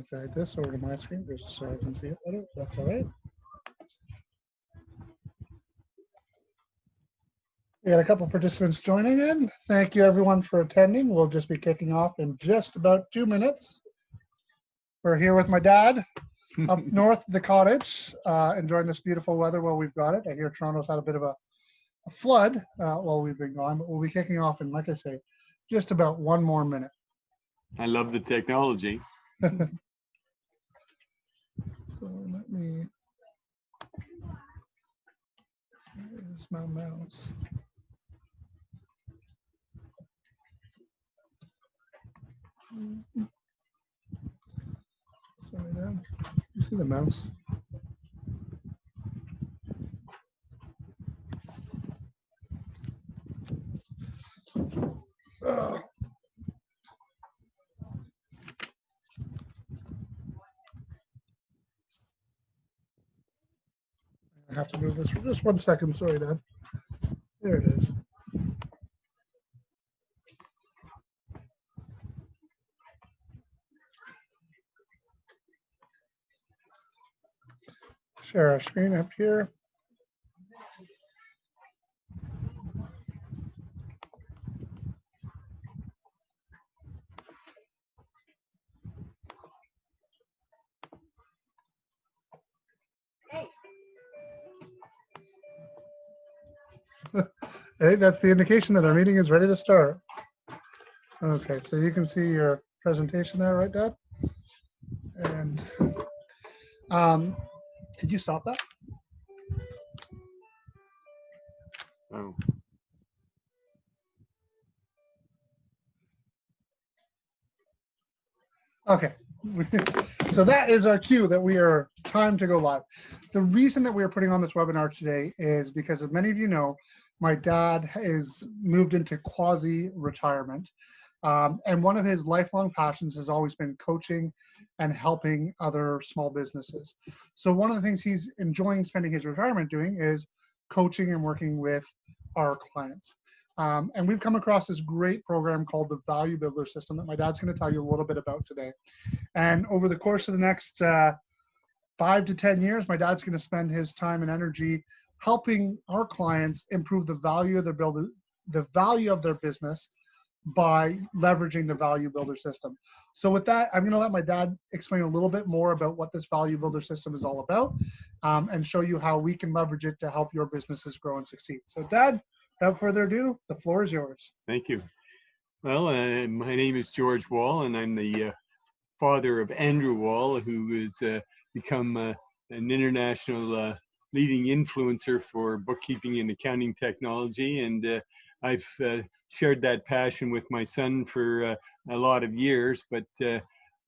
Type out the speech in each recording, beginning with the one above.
going to drag this over to my screen just so I can see it better. That's all right. We got a couple participants joining in. Thank you everyone for attending. We'll just be kicking off in just about 2 minutes. We're here with my dad up north of the cottage, enjoying this beautiful weather while we've got it. I hear Toronto's had a bit of a flood while we've been gone, but we'll be kicking off in, like I say, just about 1 more minute. I love the technology. So let me, where's my mouse? Sorry, Dad. You see the mouse? Oh. I have to move this for just 1 second. Sorry, Dad. There it is. Share our screen up here. Hey, that's the indication that our meeting is ready to start. Okay, so you can see your presentation there, right, Dad? And did you stop that? Oh. Okay, so that is our cue that we are time to go live. The reason that we are putting on this webinar today is because, as many of you know, my dad is moved into quasi-retirement. And one of his lifelong passions has always been coaching and helping other small businesses. So one of the things he's enjoying spending his retirement doing is coaching and working with our clients. And we've come across this great program called the Value Builder System that my dad's going to tell you a little bit about today. And over the course of the next 5 to 10 years, my dad's going to spend his time and energy helping our clients improve the value of their business by leveraging the Value Builder System. So with that, I'm going to let my dad explain a little bit more about what this Value Builder System is all about, and show you how we can leverage it to help your businesses grow and succeed. So Dad, without further ado, the floor is yours. Thank you. Well, my name is George Wall, and I'm the father of Andrew Wall, who has become an international leading influencer for bookkeeping and accounting technology. And I've shared that passion with my son for a lot of years, but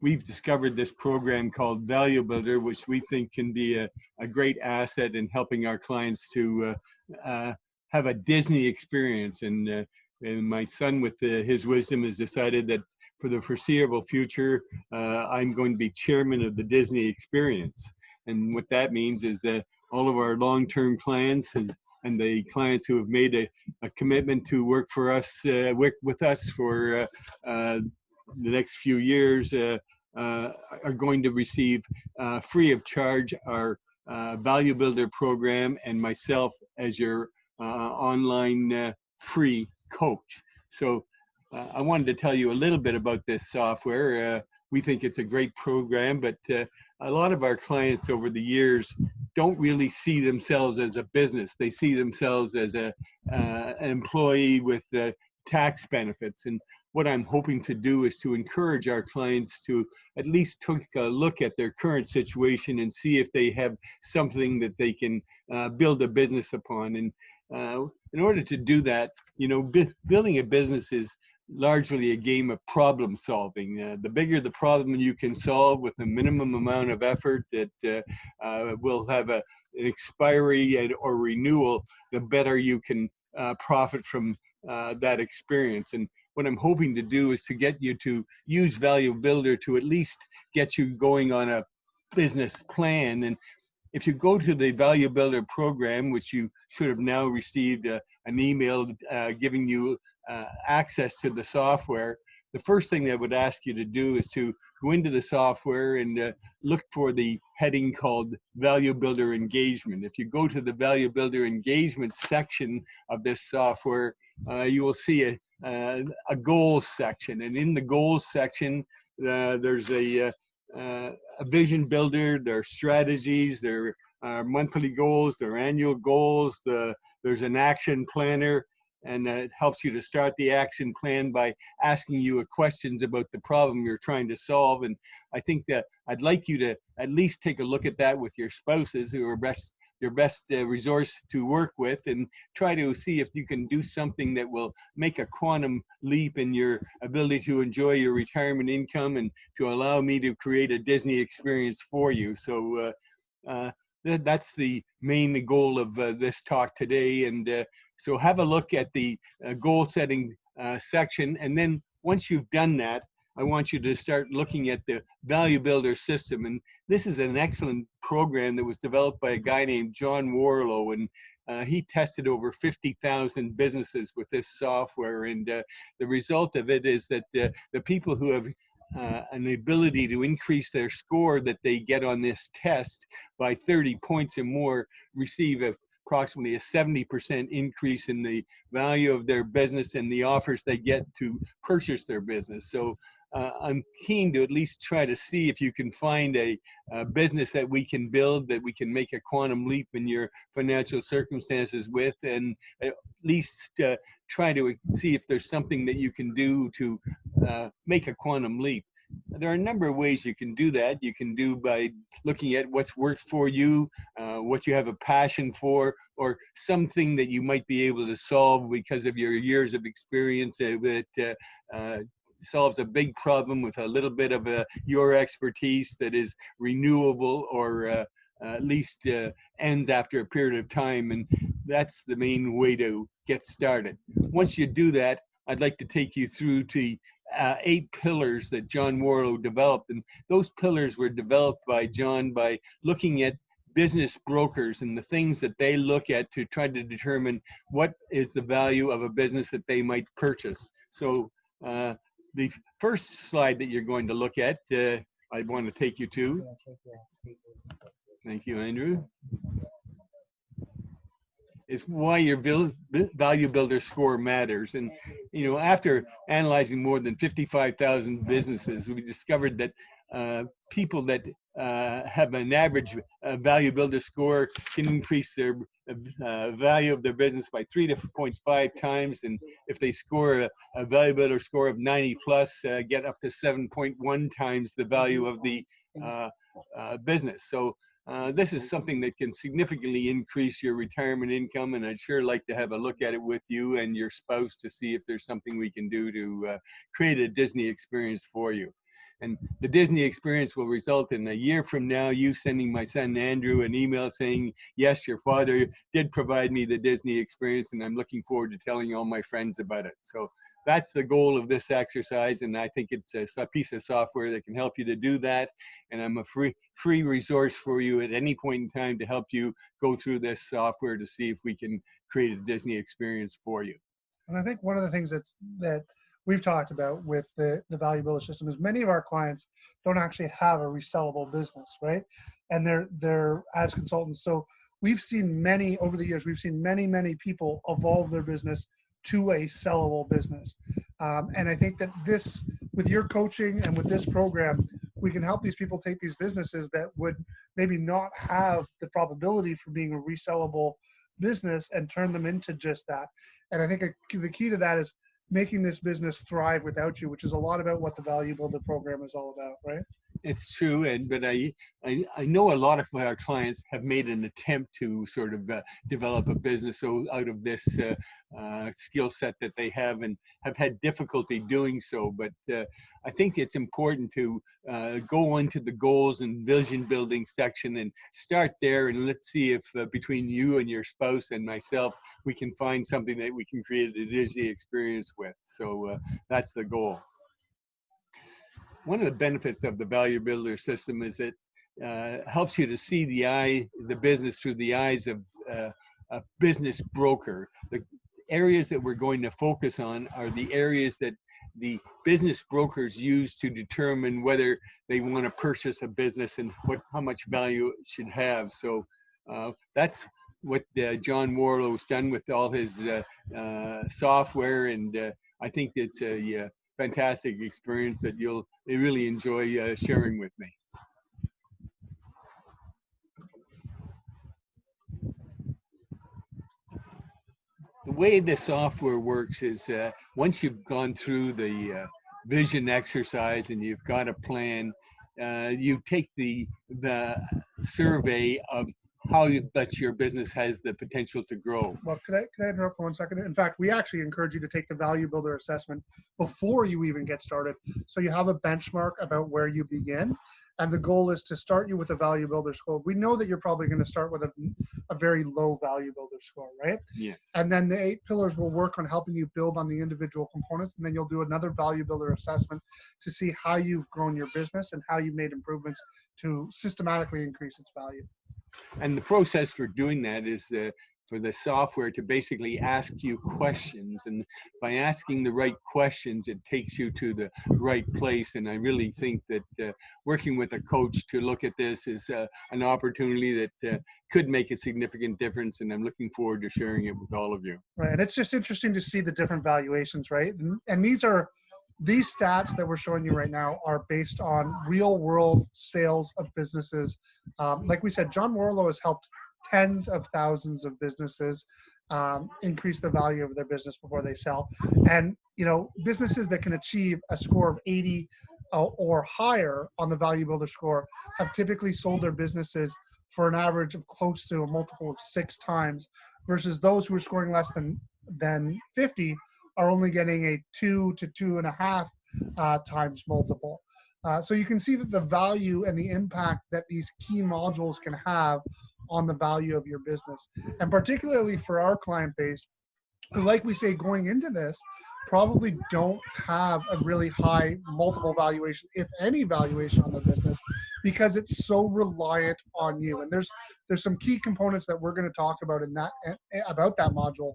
we've discovered this program called Value Builder, which we think can be a great asset in helping our clients to have a Disney experience. And my son, with his wisdom, has decided that for the foreseeable future, I'm going to be chairman of the Disney experience. And what that means is that all of our long-term clients and the clients who have made a commitment to work with us for the next few years are going to receive free of charge our Value Builder program, and myself as your online free coach. So I wanted to tell you a little bit about this software. We think it's a great program, but a lot of our clients over the years don't really see themselves as a business. They see themselves as an employee with tax benefits. And what I'm hoping to do is to encourage our clients to at least take a look at their current situation and see if they have something that they can build a business upon. And in order to do that, you know, building a business is largely a game of problem solving. The bigger the problem you can solve with the minimum amount of effort that will have an expiry or renewal, the better you can profit from that experience. And what I'm hoping to do is to get you to use Value Builder to at least get you going on a business plan. And if you go to the Value Builder program, which you should have now received an email giving you access to the software, the first thing that I would ask you to do is to go into the software and look for the heading called Value Builder Engagement. If you go to the Value Builder Engagement section of this software, you will see a goals section, and in the goals section, there's a vision builder, there are strategies, there are monthly goals, there are annual goals, there's an action planner, and it helps you to start the action plan by asking you questions about the problem you're trying to solve. And I think that I'd like you to at least take a look at that with your spouses, who are your best resource to work with, and try to see if you can do something that will make a quantum leap in your ability to enjoy your retirement income and to allow me to create a Disney experience for you. So that's the main goal of this talk today. And so have a look at the goal setting section. And then once you've done that, I want you to start looking at the Value Builder System. And this is an excellent program that was developed by a guy named John Warlow. And he tested over 50,000 businesses with this software. And the result of it is that the people who have an ability to increase their score that they get on this test by 30 points or more receive approximately a 70% increase in the value of their business and the offers they get to purchase their business. So I'm keen to at least try to see if you can find a business that we can build, that we can make a quantum leap in your financial circumstances with, and at least try to see if there's something that you can do to make a quantum leap. There are a number of ways you can do that. You can do by looking at what's worked for you, what you have a passion for, or something that you might be able to solve because of your years of experience that solves a big problem with a little bit of your expertise that is renewable, or at least ends after a period of time. And that's the main way to get started. Once you do that, I'd like to take you through to 8 pillars that John Warlow developed. And those pillars were developed by John by looking at business brokers and the things that they look at to try to determine what is the value of a business that they might purchase. So the first slide that you're going to look at, I want to take you to. Thank you, Andrew. Is why your value builder score matters. And after analyzing more than 55,000 businesses, we discovered that people that have an average value builder score can increase their value of their business by 3.5 times, and if they score a value builder score of 90 plus, get up to 7.1 times the value of the business. So this is something that can significantly increase your retirement income, and I'd sure like to have a look at it with you and your spouse to see if there's something we can do to create a Disney experience for you. And the Disney experience will result in a year from now, you sending my son Andrew an email saying, yes, your father did provide me the Disney experience, and I'm looking forward to telling all my friends about it. So that's the goal of this exercise, and I think it's a piece of software that can help you to do that. And I'm a free resource for you at any point in time to help you go through this software to see if we can create a Disney experience for you. And I think one of the things that we've talked about with the Value Builder System is many of our clients don't actually have a resellable business, right? And they're as consultants. So we've seen over the years, we've seen many people evolve their business to a sellable business. And I think that with your coaching and with this program, we can help these people take these businesses that would maybe not have the probability for being a resellable business and turn them into just that. And I think the key to that is making this business thrive without you, which is a lot about what the Value Builder program is all about, right? It's true, but I know a lot of our clients have made an attempt to sort of develop a business out of this skill set that they have, and have had difficulty doing so. But I think it's important to go into the goals and vision building section and start there, and let's see if between you and your spouse and myself, we can find something that we can create a Disney experience with. So that's the goal. One of the benefits of the Value Builder System is it helps you to see the business through the eyes of a business broker. The areas that we're going to focus on are the areas that the business brokers use to determine whether they want to purchase a business and how much value it should have. So that's what John Warlow's done with all his software, and I think it's a fantastic experience that you'll really enjoy sharing with me. The way the software works is once you've gone through the vision exercise and you've got a plan, you take the survey of how that your business has the potential to grow. Well, can I interrupt for 1 second? In fact, we actually encourage you to take the Value Builder assessment before you even get started, so you have a benchmark about where you begin. And the goal is to start you with a Value Builder score. We know that you're probably going to start with a very low Value Builder score, right? Yes. And then the 8 pillars will work on helping you build on the individual components, and then you'll do another Value Builder assessment to see how you've grown your business and how you've made improvements to systematically increase its value. And the process for doing that is for the software to basically ask you questions, and by asking the right questions, it takes you to the right place. And I really think that working with a coach to look at this is an opportunity that could make a significant difference, and I'm looking forward to sharing it with all of you. Right, and it's just interesting to see the different valuations, right? And these stats that we're showing you right now are based on real world sales of businesses. Like we said, John Warlow has helped tens of thousands of businesses increase the value of their business before they sell. And, you know, businesses that can achieve a score of 80 or higher on the Value Builder score have typically sold their businesses for an average of close to a multiple of 6 times, versus those who are scoring less than 50 are only getting a 2 to 2.5 times multiple. So you can see that the value and the impact that these key modules can have on the value of your business. And particularly for our client base, like we say, going into this, probably don't have a really high multiple valuation, if any valuation on the business, because it's so reliant on you. And there's some key components that we're going to talk about in that module,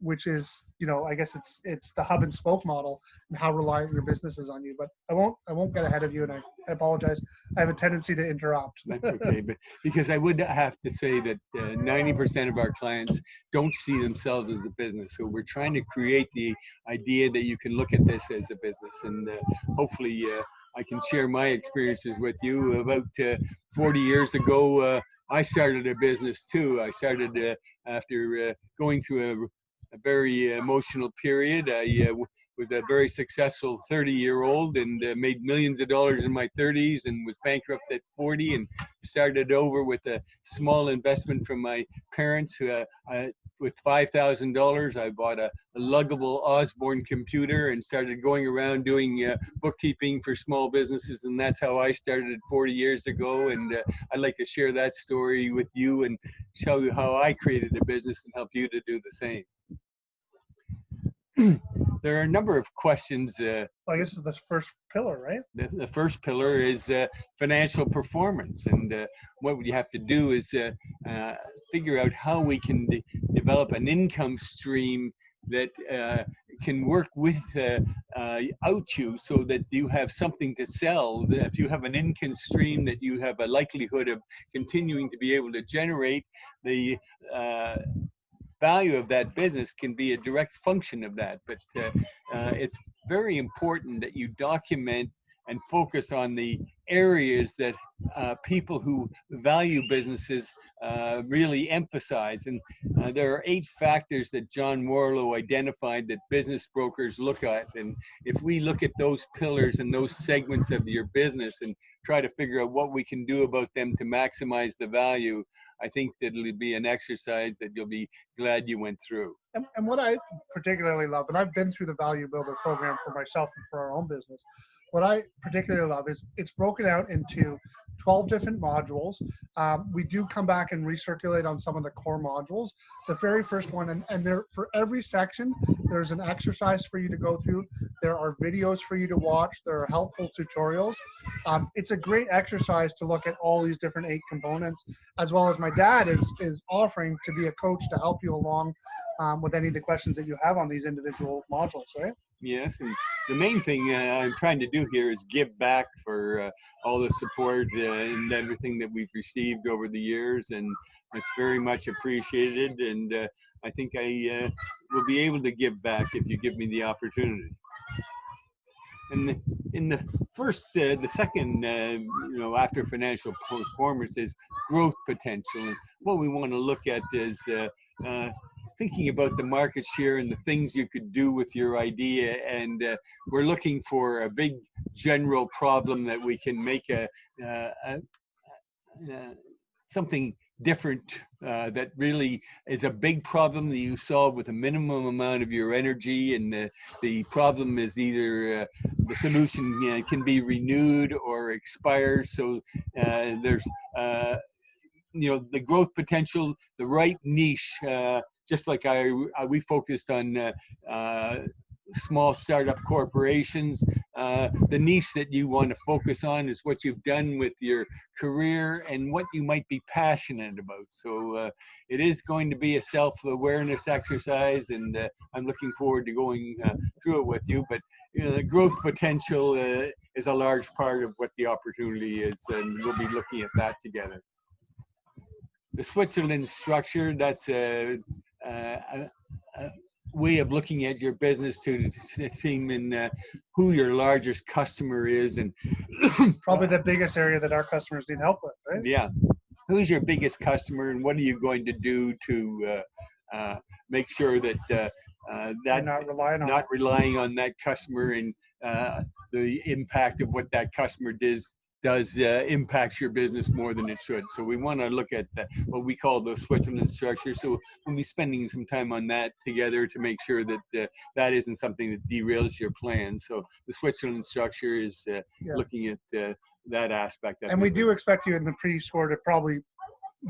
which is, you know, I guess it's the hub and spoke model and how reliant your business is on you. But I won't get ahead of you, and I apologize. I have a tendency to interrupt. That's okay, but because I would have to say that 90% of our clients don't see themselves as a business. So we're trying to create the idea that you can look at this as a business, and hopefully I can share my experiences with you. About 40 years ago, I started a business too. I started after going through a very emotional period. I was a very successful 30-year-old and made millions of dollars in my 30s, and was bankrupt at 40, and started over with a small investment from my parents. With $5,000, I bought a luggable Osborne computer and started going around doing bookkeeping for small businesses, and that's how I started 40 years ago. And I'd like to share that story with you and show you how I created a business and help you to do the same. There are a number of questions. I guess it's the first pillar, right? The first pillar is financial performance, and what you have to do is figure out how we can develop an income stream that can work with out you, so that you have something to sell. If you have an income stream that you have a likelihood of continuing to be able to generate, the value of that business can be a direct function of that. But it's very important that you document and focus on the areas that people who value businesses really emphasize. And there are 8 factors that John Warlow identified that business brokers look at. And if we look at those pillars and those segments of your business and try to figure out what we can do about them to maximize the value, I think that it'll be an exercise that you'll be glad you went through. And what I particularly love, and I've been through the Value Builder program for myself and for our own business, what I particularly love is it's broken out into 12 different modules. We do come back and recirculate on some of the core modules. The very first one, and there, for every section, there's an exercise for you to go through. There are videos for you to watch. There are helpful tutorials. It's a great exercise to look at all these different 8 components, as well as my dad is offering to be a coach to help you along with any of the questions that you have on these individual modules, right? Yes, and the main thing I'm trying to do here is give back for all the support and everything that we've received over the years, and it's very much appreciated. And I think I will be able to give back if you give me the opportunity. And in the second, after financial performance is growth potential. And what we want to look at is thinking about the market share and the things you could do with your idea. And we're looking for a big general problem that we can make something different that really is a big problem that you solve with a minimum amount of your energy. And the problem is either the solution can be renewed or expires. So there's the growth potential, the right niche, just like we focused on small startup corporations. The niche that you want to focus on is what you've done with your career and what you might be passionate about. So it is going to be a self-awareness exercise, and I'm looking forward to going through it with you. But the growth potential is a large part of what the opportunity is, and we'll be looking at that together. The Switzerland structure, that's a way of looking at your business to determine who your largest customer is, and probably the biggest area that our customers need help with, right? Yeah. Who's your biggest customer, and what are you going to do to make sure that that not relying on that customer, and the impact of what that customer does impacts your business more than it should. So we want to look at what we call the Switzerland structure. So we'll be spending some time on that together to make sure that that isn't something that derails your plans. So the Switzerland structure is looking at that aspect. And we do expect you in the pre-score to probably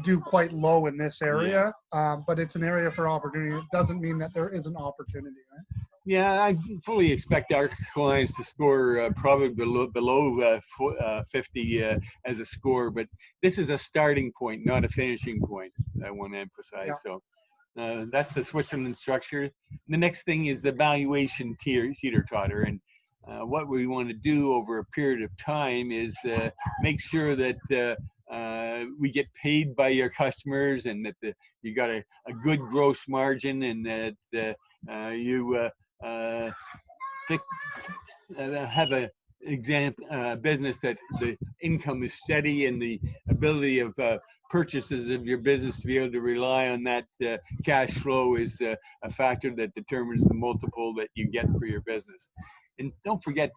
do quite low in this area, but it's an area for opportunity. It doesn't mean that there isn't opportunity, right? Yeah, I fully expect our clients to score probably below 50 as a score, but this is a starting point, not a finishing point, I want to emphasize. So that's the Switzerland structure. The next thing is the valuation Teeter Totter. And what we want to do over a period of time is make sure that we get paid by your customers, and that you got a good gross margin, and that you have a business that the income is steady, and the ability of purchases of your business to be able to rely on that cash flow is a factor that determines the multiple that you get for your business. And don't forget,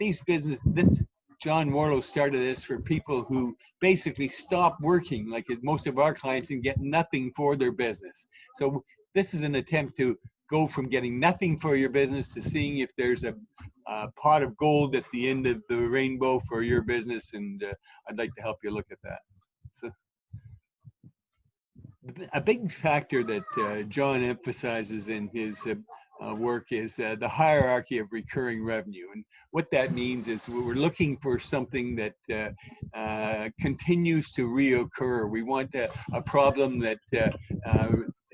John Warlow started this for people who basically stop working, like most of our clients, and get nothing for their business. So this is an attempt to go from getting nothing for your business to seeing if there's a pot of gold at the end of the rainbow for your business, and I'd like to help you look at that. So, a big factor that John emphasizes in his work is the hierarchy of recurring revenue. And what that means is we're looking for something that continues to reoccur. We want a problem that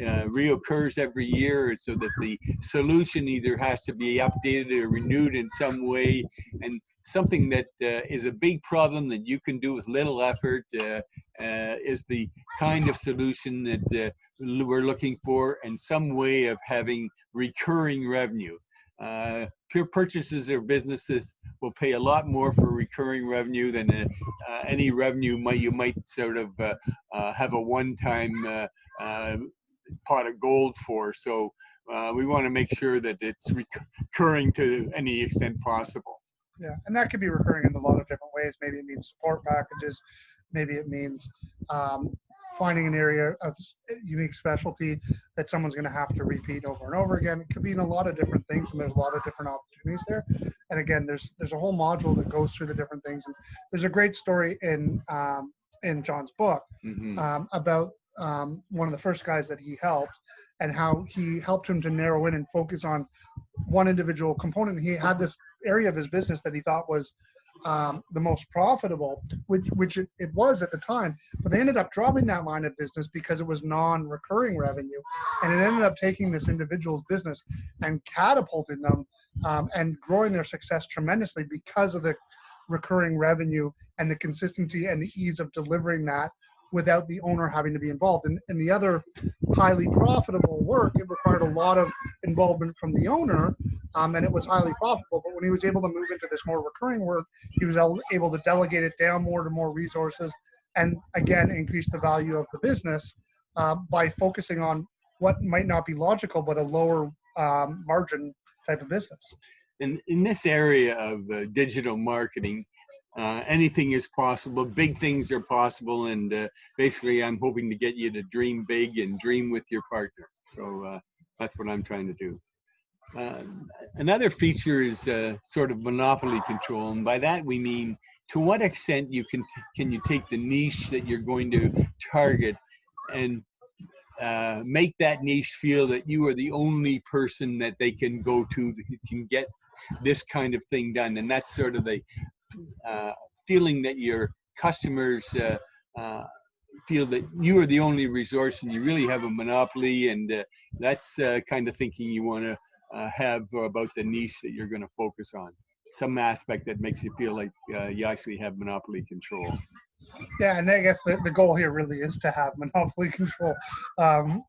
reoccurs every year, so that the solution either has to be updated or renewed in some way, and something that is a big problem that you can do with little effort is the kind of solution that we're looking for, and some way of having recurring revenue. Pure purchases or businesses will pay a lot more for recurring revenue than any revenue you might sort of have a one-time pot of gold for. So we want to make sure that it's recurring to any extent possible. Yeah, and that could be recurring in a lot of different ways. Maybe it means support packages. Maybe it means finding an area of unique specialty that someone's going to have to repeat over and over again. It could be in a lot of different things, and there's a lot of different opportunities there. And again, there's a whole module that goes through the different things. And there's a great story in John's book about one of the first guys that he helped, and how he helped him to narrow in and focus on one individual component. He had this area of his business that he thought was the most profitable, which it was at the time, but they ended up dropping that line of business because it was non-recurring revenue, and it ended up taking this individual's business and catapulting them and growing their success tremendously because of the recurring revenue and the consistency and the ease of delivering that without the owner having to be involved. And the other highly profitable work, it required a lot of involvement from the owner, and it was highly profitable. But when he was able to move into this more recurring work, he was able to delegate it down more to more resources, and again, increase the value of the business by focusing on what might not be logical, but a lower margin type of business. And in this area of digital marketing, anything is possible. Big things are possible, and basically, I'm hoping to get you to dream big and dream with your partner. So that's what I'm trying to do. Another feature is sort of monopoly control, and by that we mean to what extent can you take the niche that you're going to target and make that niche feel that you are the only person that they can go to that can get this kind of thing done. And that's sort of the feeling that your customers feel that you are the only resource and you really have a monopoly, and that's kind of thinking you want to have about the niche that you're going to focus on. Some aspect that makes you feel like you actually have monopoly control. Yeah, and I guess the goal here really is to have monopoly control,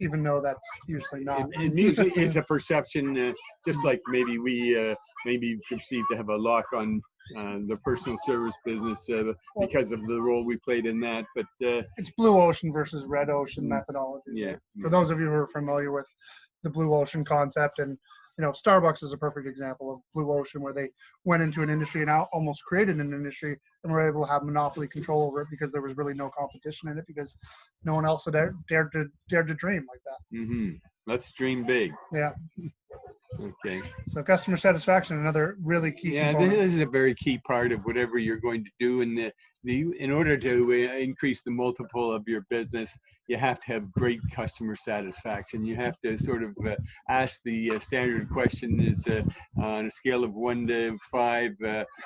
even though that's usually not. It usually is a perception, just like maybe we maybe perceive to have a lock on the personal service business because of the role we played in that. But it's blue ocean versus red ocean methodology. Yeah. For those of you who are familiar with the blue ocean concept, and Starbucks is a perfect example of blue ocean, where they went into an industry and almost created an industry and were able to have monopoly control over it because there was really no competition in it, because no one else had dared to dream like that. Mm-hmm. Let's dream big. Yeah. Okay. So customer satisfaction, another really key component. This is a very key part of whatever you're going to do. And in order to increase the multiple of your business, you have to have great customer satisfaction. You have to sort of ask the standard question is on a scale of 1 to 5,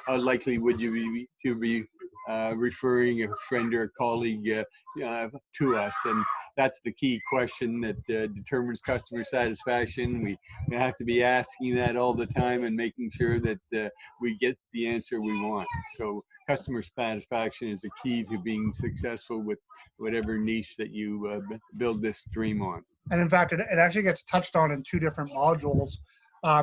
how likely would you be referring a friend or a colleague to us? And that's the key question that determines customer satisfaction. We have to be asking that all the time and making sure that we get the answer we want. So customer satisfaction is a key to being successful with whatever niche that you build this dream on. And in fact, it actually gets touched on in 2 different modules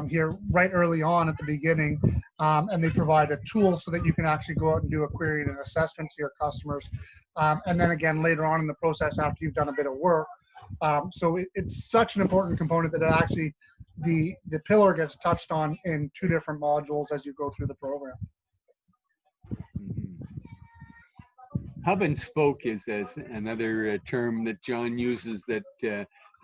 here right early on at the beginning. And they provide a tool so that you can actually go out and do a query and an assessment to your customers. And then again, later on in the process, after you've done a bit of work. So it's such an important component that it actually, the pillar gets touched on in 2 different modules as you go through the program. Hub and spoke is another term that John uses that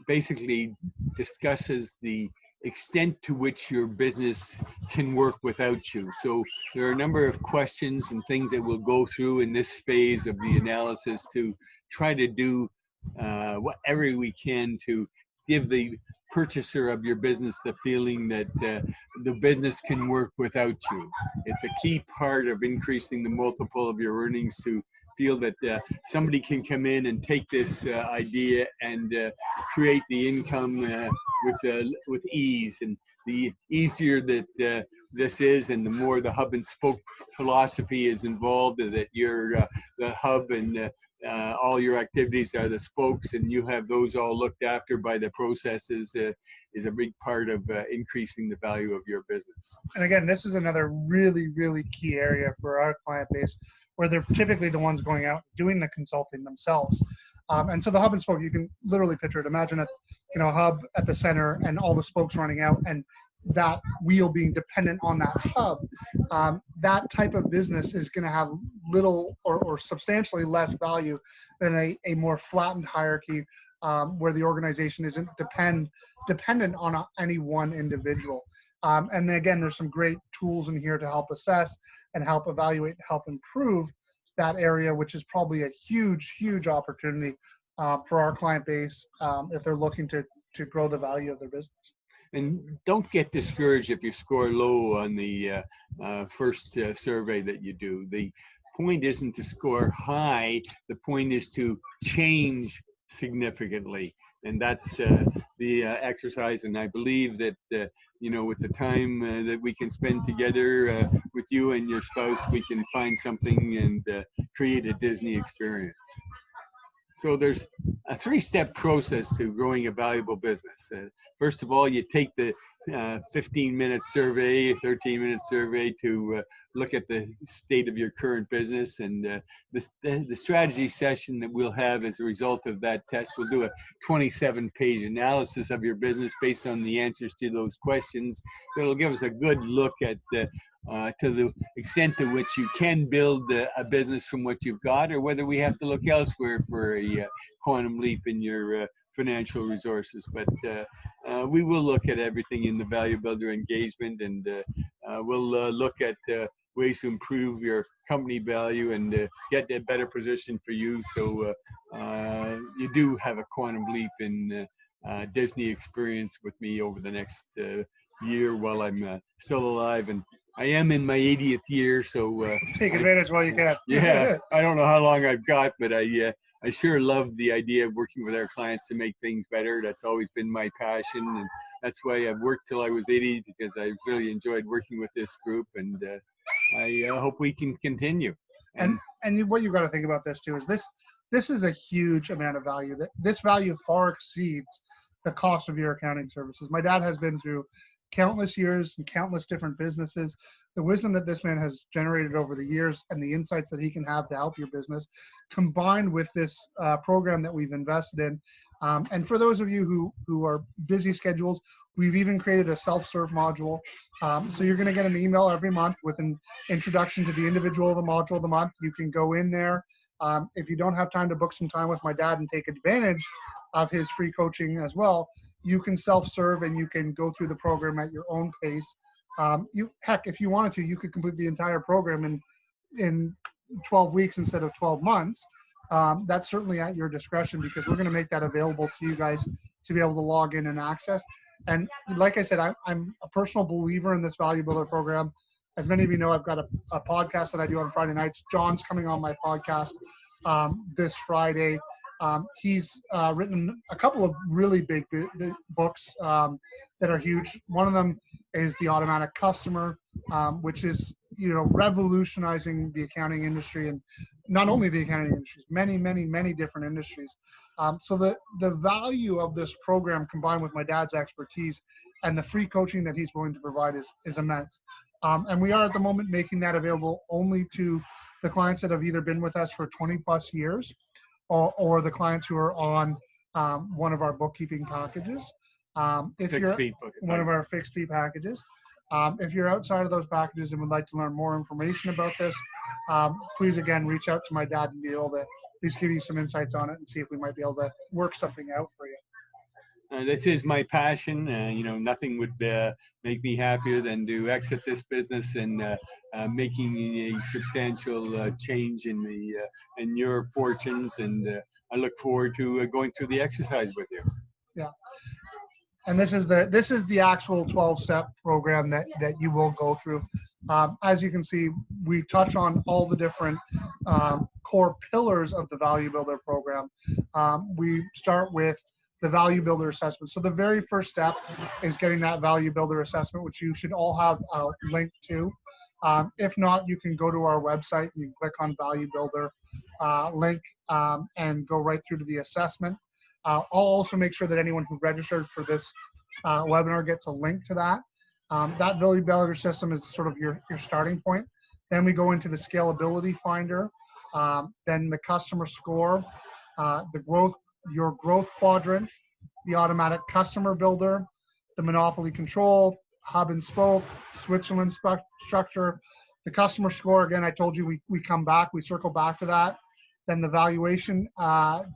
basically discusses the extent to which your business can work without you. So there are a number of questions and things that we'll go through in this phase of the analysis to try to do whatever we can to give the purchaser of your business the feeling that the business can work without you. It's a key part of increasing the multiple of your earnings to feel that somebody can come in and take this idea and create the income with ease. And the easier that this is, and the more the hub and spoke philosophy is involved, that you're the hub and all your activities are the spokes, and you have those all looked after by the processes, is a big part of increasing the value of your business. And again, this is another really, really key area for our client base, where they're typically the ones going out doing the consulting themselves. And so the hub and spoke, you can literally picture it. Imagine a hub at the center and all the spokes running out, and that wheel being dependent on that hub. That type of business is going to have little or substantially less value than a more flattened hierarchy, where the organization isn't dependent on any one individual. And then again, there's some great tools in here to help assess and help evaluate, help improve that area, which is probably a huge, huge opportunity for our client base if they're looking to grow the value of their business. And don't get discouraged if you score low on the first survey that you do. The point isn't to score high. The point is to change significantly. And that's the exercise. And I believe that, with the time that we can spend together with you and your spouse, we can find something and create a Disney experience. So there's a 3-step process to growing a valuable business. First of all, you take the 15-minute survey, 13-minute survey to look at the state of your current business. And the strategy session that we'll have as a result of that test, we'll do a 27-page analysis of your business based on the answers to those questions. It'll give us a good look at to the extent to which you can build a business from what you've got, or whether we have to look elsewhere for a quantum leap in your financial resources. But we will look at everything in the Value Builder engagement, and we'll look at ways to improve your company value and get a better position for you, so you do have a quantum leap in Disney experience with me over the next year while I'm still alive. And I am in my 80th year, so take advantage while you can. Yeah, I don't know how long I've got, but I sure love the idea of working with our clients to make things better. That's always been my passion, and that's why I've worked till I was 80, because I really enjoyed working with this group, and I hope we can continue. And what you've got to think about this too is this is a huge amount of value. That this value far exceeds the cost of your accounting services. My dad has been through countless years and countless different businesses. The wisdom that this man has generated over the years and the insights that he can have to help your business, combined with this program that we've invested in. And for those of you who are busy schedules, we've even created a self-serve module. So you're going to get an email every month with an introduction to the individual of the module of the month. You can go in there. If you don't have time to book some time with my dad and take advantage of his free coaching as well, you can self-serve and you can go through the program at your own pace. If you wanted to, you could complete the entire program in 12 weeks instead of 12 months. That's certainly at your discretion, because we're going to make that available to you guys to be able to log in and access. And like I said, I'm a personal believer in this Value Builder program. As many of you know, I've got a podcast that I do on Friday nights. John's coming on my podcast this Friday. He's written a couple of really big books that are huge. One of them is The Automatic Customer, which is revolutionizing the accounting industry, and not only the accounting industries, many different industries. So the value of this program, combined with my dad's expertise and the free coaching that he's willing to provide, is immense. And we are at the moment making that available only to the clients that have either been with us for 20 plus years, or the clients who are on one of our bookkeeping packages. If you're one of our fixed fee packages. If you're outside of those packages and would like to learn more information about this, please again reach out to my dad and be able to at least give you some insights on it and see if we might be able to work something out for you. This is my passion. Nothing would make me happier than to exit this business and making a substantial change in your fortunes. And I look forward to going through the exercise with you. Yeah. And this is the actual 12-step program that you will go through. As you can see, we touch on all the different core pillars of the Value Builder program. We start with the Value Builder assessment. So the very first step is getting that Value Builder assessment, which you should all have a link to. If not, you can go to our website and you can click on Value Builder link and go right through to the assessment. I'll also make sure that anyone who registered for this webinar gets a link to that. That Value Builder system is sort of your starting point. Then we go into the scalability finder, then the customer score, your growth quadrant, the automatic customer builder, the monopoly control, hub and spoke, Switzerland structure, the customer score. Again, I told you we circle back to that. Then the valuation,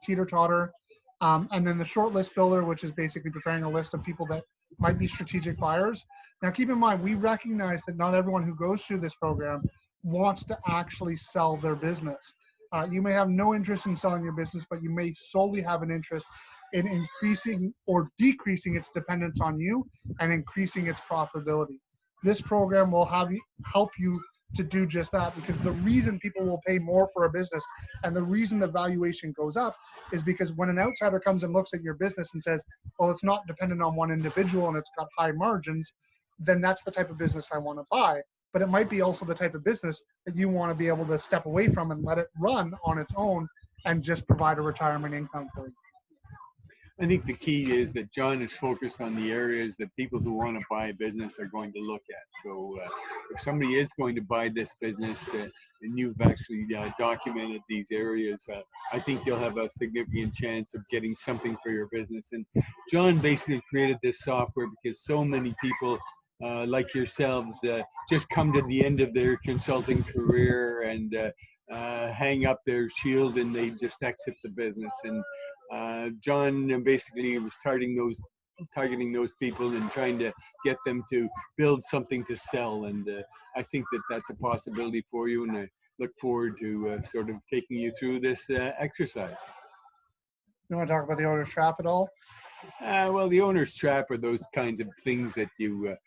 Teeter, Totter, and then the short list builder, which is basically preparing a list of people that might be strategic buyers. Now, keep in mind, we recognize that not everyone who goes through this program wants to actually sell their business. You may have no interest in selling your business, but you may solely have an interest in increasing or decreasing its dependence on you and increasing its profitability. This program will help you to do just that, because the reason people will pay more for a business and the reason the valuation goes up is because when an outsider comes and looks at your business and says, well, it's not dependent on one individual and it's got high margins, then that's the type of business I want to buy. But it might be also the type of business that you want to be able to step away from and let it run on its own and just provide a retirement income for you. I think the key is that John is focused on the areas that people who want to buy a business are going to look at. So if somebody is going to buy this business and you've actually documented these areas, I think you'll have a significant chance of getting something for your business. And John basically created this software because so many people like yourselves just come to the end of their consulting career and hang up their shield and they just exit the business. And John basically was targeting those people and trying to get them to build something to sell. And I think that that's a possibility for you. And I look forward to sort of taking you through this exercise. You want to talk about the owner's trap at all? Well, the owner's trap are those kinds of things that you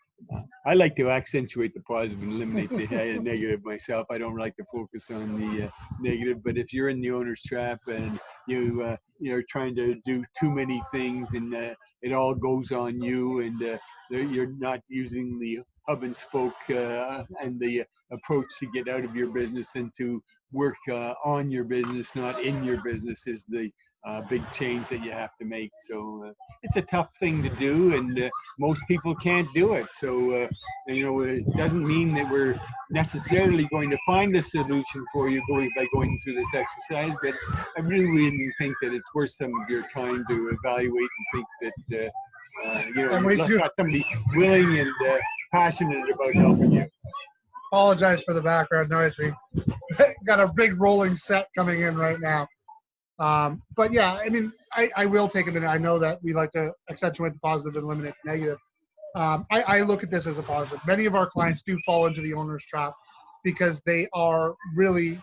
I like to accentuate the positive and eliminate the negative myself. I don't like to focus on the negative, but if you're in the owner's trap and you're trying to do too many things and it all goes on you and you're not using the hub and spoke and the approach to get out of your business and to work on your business, not in your business, is the big change that you have to make. So it's a tough thing to do, and most people can't do it. So it doesn't mean that we're necessarily going to find a solution for you by going through this exercise, but I really think that it's worth some of your time to evaluate and think that you've got somebody willing and passionate about helping you. Apologize for the background noise. We got a big rolling set coming in right now. But yeah, I mean, I will take a minute. I know that we like to accentuate the positive and eliminate the negative. I look at this as a positive. Many of our clients do fall into the owner's trap because they are really,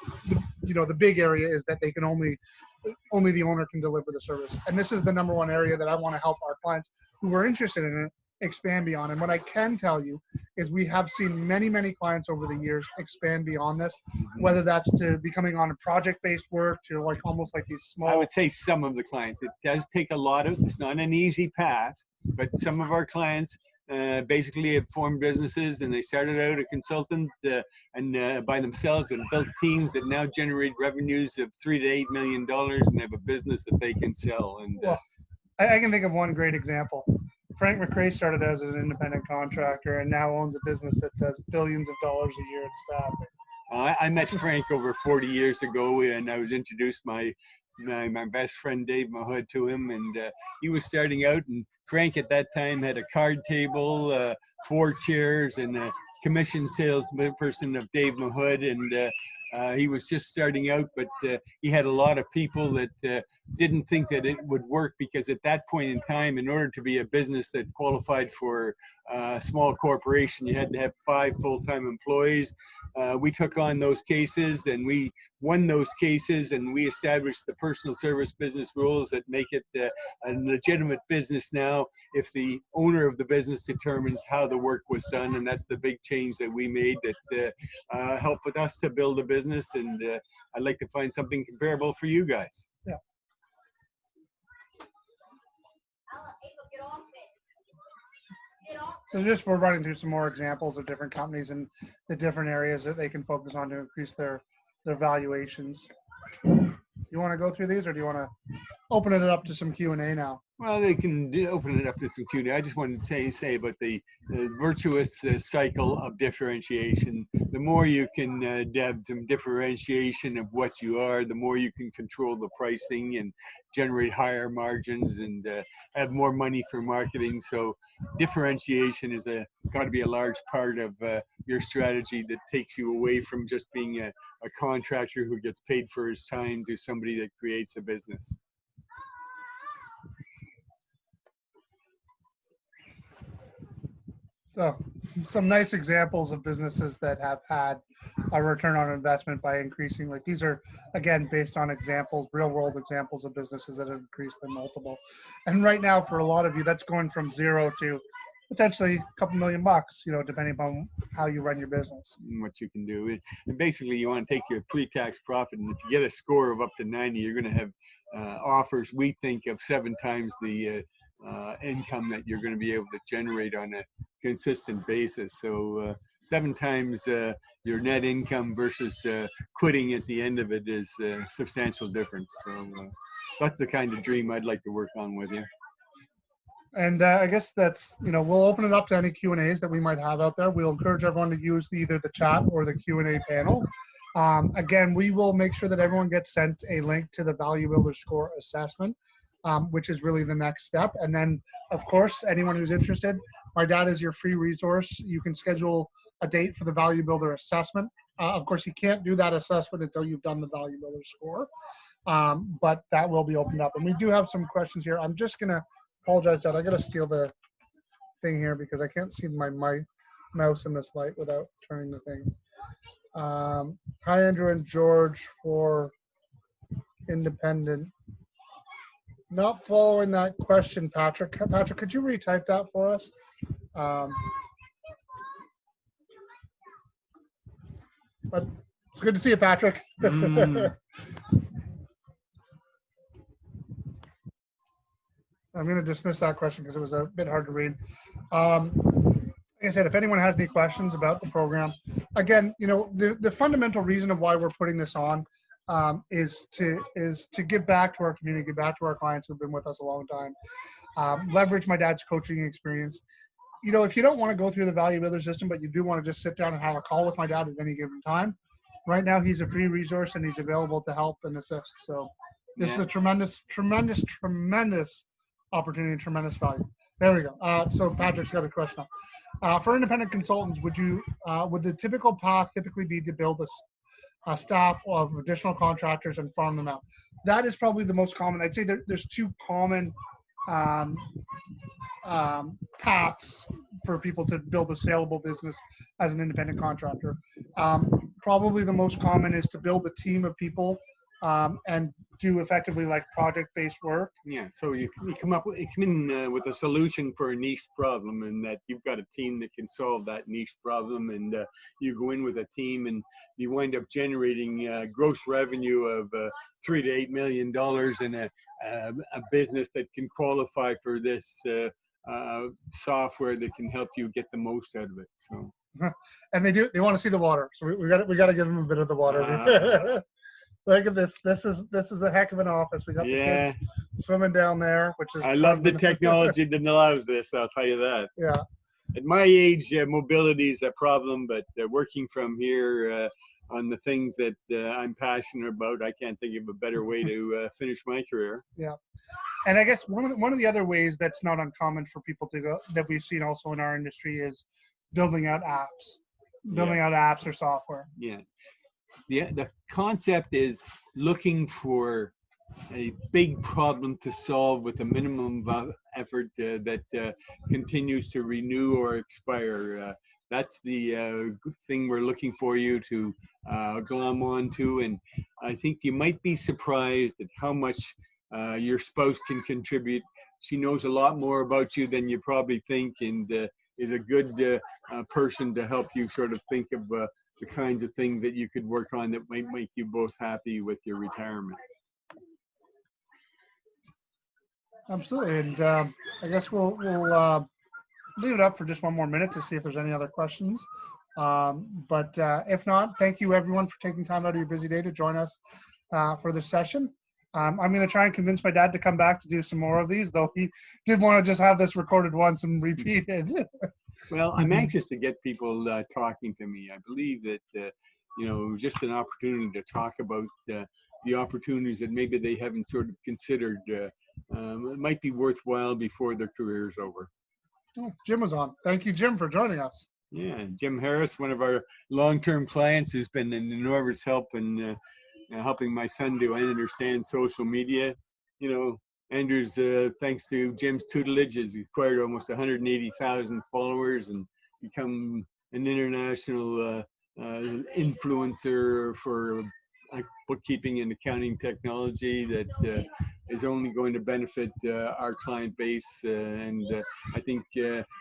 the big area is that they can only the owner can deliver the service. And this is the number one area that I want to help our clients who are interested in it expand beyond. And what I can tell you is we have seen many, many clients over the years expand beyond this, whether that's to becoming on a project-based work to like almost like these small. I would say some of the clients, it does take a lot of, it's not an easy path, but some of our clients basically have formed businesses and they started out a consultant and by themselves and built teams that now generate revenues of $3 to $8 million and have a business that they can sell. And well, I can think of one great example. Frank McRae started as an independent contractor and now owns a business that does billions of dollars a year in staffing. I met Frank over 40 years ago and I was introduced my best friend Dave Mahood to him, and he was starting out, and Frank at that time had a card table, 4 chairs, and a commission salesperson of Dave Mahood, and he was just starting out, but he had a lot of people that didn't think that it would work, because at that point in time, in order to be a business that qualified for a small corporation, you had to have 5 full-time employees. We took on those cases and we won those cases, and we established the personal service business rules that make it a legitimate business now if the owner of the business determines how the work was done. And that's the big change that we made that helped with us to build a business, and I'd like to find something comparable for you guys. Yeah. So just we're running through some more examples of different companies and the different areas that they can focus on to increase their valuations. You want to go through these, or do you want to open it up to some Q&A now? Well, they can open it up to some Q&A. I just wanted to say about the virtuous cycle of differentiation. The more you can have some differentiation of what you are, the more you can control the pricing and generate higher margins and have more money for marketing. So differentiation is got to be a large part of your strategy that takes you away from just being a contractor who gets paid for his time to somebody that creates a business. So some nice examples of businesses that have had a return on investment by increasing. Like these are again based on examples, real world examples of businesses that have increased their multiple. And right now, for a lot of you, that's going from zero to potentially a couple $1 million, depending upon how you run your business. What you can do. And basically, you want to take your pre-tax profit, and if you get a score of up to 90, you're going to have offers, we think, of 7 times the income that you're going to be able to generate on a consistent basis. So 7 times your net income versus quitting at the end of it is a substantial difference. So that's the kind of dream I'd like to work on with you. And I guess that's, we'll open it up to any Q&As that we might have out there. We'll encourage everyone to use either the chat or the Q&A panel. Again, we will make sure that everyone gets sent a link to the Value Builder Score assessment, which is really the next step. And then, of course, anyone who's interested, my dad is your free resource. You can schedule a date for the Value Builder assessment. Of course, you can't do that assessment until you've done the Value Builder Score, but that will be opened up. And we do have some questions here. I'm just going to apologize, Dad. I got to steal the thing here because I can't see my mouse in this light without turning the thing. Hi, Andrew and George for independent. Not following that question, Patrick. Patrick, could you retype that for us? But it's good to see you, Patrick. I'm going to dismiss that question because it was a bit hard to read. Like I said, if anyone has any questions about the program, again, the fundamental reason of why we're putting this on is to give back to our community, give back to our clients who've been with us a long time, leverage my dad's coaching experience. If you don't want to go through the Value Builder system, but you do want to just sit down and have a call with my dad at any given time, right now he's a free resource and he's available to help and assist. So this is a tremendous, tremendous, tremendous opportunity and tremendous value. There we go. So Patrick's got a question. For independent consultants, would the typical path typically be to build a staff of additional contractors and farm them out? That is probably the most common. I'd say there's 2 common paths for people to build a saleable business as an independent contractor. Probably the most common is to build a team of people and do effectively like project-based work. Yeah, so you come in with a solution for a niche problem, and that you've got a team that can solve that niche problem, and you go in with a team, and you wind up generating gross revenue of $3 to $8 million in a business that can qualify for this software that can help you get the most out of it. So. And they want to see the water, so we got to give them a bit of the water. Look at this. This is a heck of an office. We got the kids swimming down there, which is. I love the technology that allows this. I'll tell you that. Yeah. At my age, mobility is a problem, but working from here on the things that I'm passionate about, I can't think of a better way to finish my career. Yeah. And I guess one of the other ways that's not uncommon for people to go, that we've seen also in our industry, is building out apps or software. Yeah. The concept is looking for a big problem to solve with a minimum of effort that continues to renew or expire. That's the thing we're looking for you to glom onto. And I think you might be surprised at how much your spouse can contribute. She knows a lot more about you than you probably think, and is a good person to help you sort of think of the kinds of things that you could work on that might make you both happy with your retirement. Absolutely. And I guess we'll leave it up for just one more minute to see if there's any other questions. But if not, thank you everyone for taking time out of your busy day to join us for this session. I'm going to try and convince my dad to come back to do some more of these, though he did want to just have this recorded once and repeated. Well, I'm anxious to get people talking to me. I believe that, just an opportunity to talk about the opportunities that maybe they haven't sort of considered it might be worthwhile before their career is over. Oh, Jim was on. Thank you, Jim, for joining us. Yeah, Jim Harris, one of our long-term clients, who's been an enormous help in helping my son to understand social media. Andrew's, thanks to Jim's tutelage, has acquired almost 180,000 followers and become an international influencer for bookkeeping and accounting technology that is only going to benefit our client base. I think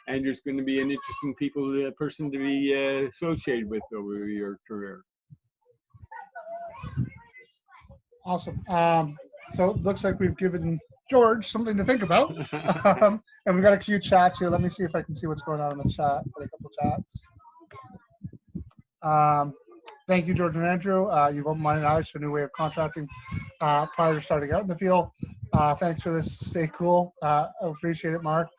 Andrew's going to be an interesting person to be associated with over your career. Awesome. So it looks like we've given George something to think about. And we've got a few chats here. Let me see if I can see what's going on in the chat. Got a couple chats. Thank you, George and Andrew. You've opened my eyes to a new way of contracting prior to starting out in the field. Thanks for this. Stay cool. I appreciate it, Mark.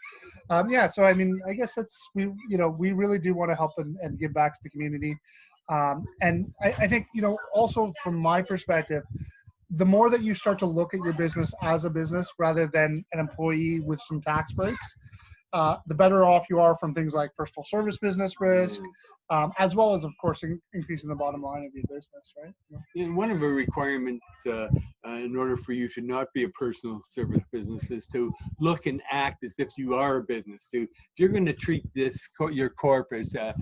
Yeah, so I mean, I guess we really do want to help and give back to the community. And I think, also from my perspective, the more that you start to look at your business as a business rather than an employee with some tax breaks, the better off you are from things like personal service business risk, as well as, of course, increasing the bottom line of your business, right? And one of the requirements in order for you to not be a personal service business is to look and act as if you are a business. So if you're going to treat your corp as a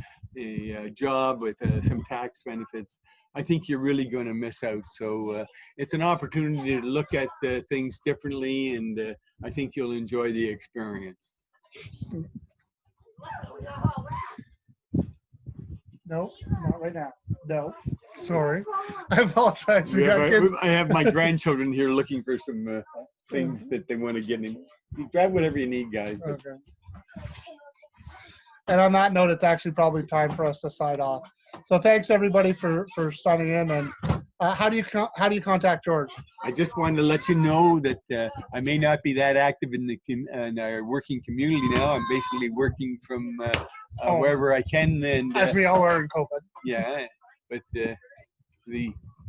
job with some tax benefits, I think you're really going to miss out. So it's an opportunity to look at things differently, and I think you'll enjoy the experience. No, not right now. No, sorry. I apologize. I have my grandchildren here looking for some things that they want to get in. You grab whatever you need, guys. Okay. And on that note, it's actually probably time for us to sign off. So thanks everybody for signing in. And how do you contact George? I just wanted to let you know that I may not be that active in our working community now. I'm basically working from wherever I can, and as we all are in COVID. Yeah, but the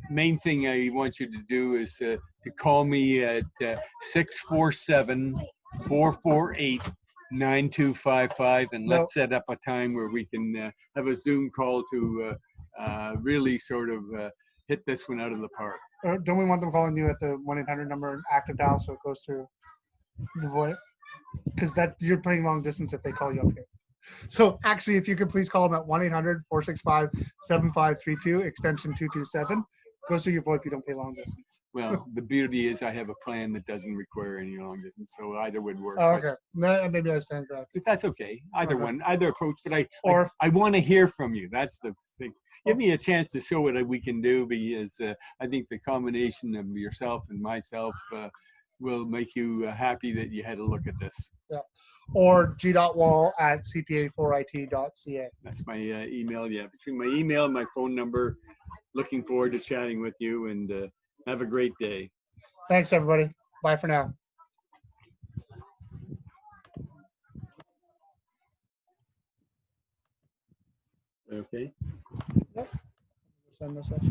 main thing I want you to do is to call me at 647-448-9255, and let's set up a time where we can have a Zoom call to really sort of hit this one out of the park. Or don't we want them calling you at the 1-800 number active dial so it goes to the voice? Because you're playing long distance if they call you up here. So actually, if you could please call them at 1-800-465-7532, extension 227. Goes to your voice if you don't pay long distance. Well, the beauty is I have a plan that doesn't require any long distance, so either would work. Oh, okay. Maybe I stand corrected. But that's okay. Either approach. But I want to hear from you. That's the thing. Give me a chance to show what we can do, because I think the combination of yourself and myself will make you happy that you had a look at this. Yeah. Or g.wall@cpa4it.ca. That's my email. Yeah, between my email and my phone number. Looking forward to chatting with you, and have a great day. Thanks, everybody. Bye for now. Okay. Yep. Send this up.